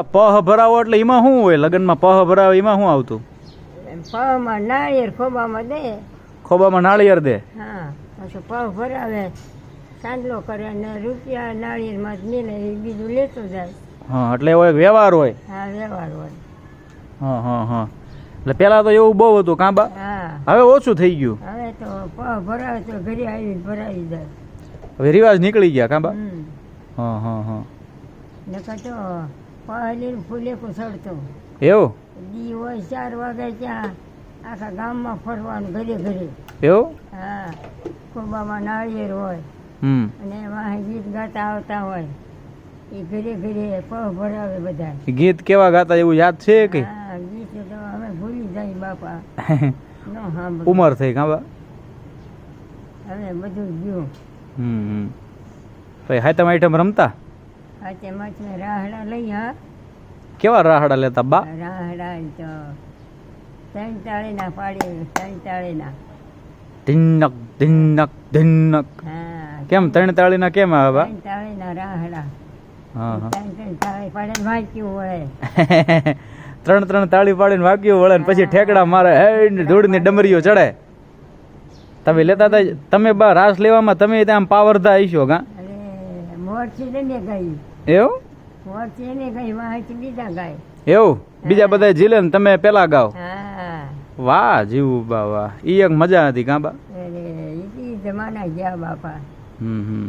પહ ભરાવો એટલે એમાં શું હોય? લગ્નમાં પહ ભરાવો એમાં શું આવતું? પમાં નાળિયેર ખોબામાં દે. ખોબામાં નાળિયેર દે. હા, પછી પગ ભરાવે, સાંડલો કરે અને રૂપિયા નાળિયેરમાં જ મિલે એ બીજું લેતો જાય. હા, એટલે એવો એક વ્યવહાર હોય. હા, વ્યવહાર હોય. હા હા હા. એટલે પેલા તો એવું બહુ હતું કાંબા, હા, હવે ઓછું થઈ ગયું. હવે તો પગ ભરાવે તો ઘરે આવીને ભરાવી જાય. હવે રિવાજ નીકળી ગયા કાંબા. હમ. હા હા હા. નકર તો પહેલી ફૂલેકું ચડતું. એવું દી હોય 4 વાગે ત્યાં આખા ગામમાં ફરવાનું ઘરે ઘરે. એવું. હા, ખોબામાં નાળિયેર હોય અને એમાં ગીત ગાતા આવતા હોય એ ઘરે ઘરે પગ ભરાવે બધા. ગીત કેવા ગાતા એવું યાદ છે કે? હા, ગીત તો અમે ભૂલી જાય બાપા. ન સાંભળ્યું. ઉંમર થઈ કાંબા. હવે બધું ગયું. પછી હાતમ આઈટમ રમતા? હાથે માથે રાહડા લઈ. હા, કેવા રાહડા લેતા બા? રાહડા તો 3 તાળીના પાડી, 3 તાળીના. ઢીનક ઢીનક ઢીનક. હા, કેમ 3 તાળીના કેમ આવે બા? 3 તાળીના રાહડા. હા હા. 3 તાળી પાડે વાંચ્યું વળે. 3 તાળી પાડીને વાગ્યું વળે ને પછી ઠેકડા મારે, હે ધૂળની ડમરીઓ ચડે. તમે લેતા હતા? તમે બા રાસ લેવામાં તમે ત્યાં પાવરધા હશો કા? અને મોરથી લઈને ગઈ. એવું મોરથી એને ગઈ, વાંચી બીજા ગાય. એવું બીજા બધા જીલે ને તમે પેલા ગાવ. હા, વાહ જીવું બા વાહ. ઈ એક મજા હતી કાં બા? અરે ઈ જમાના ગયા બાપા. હમ હમ.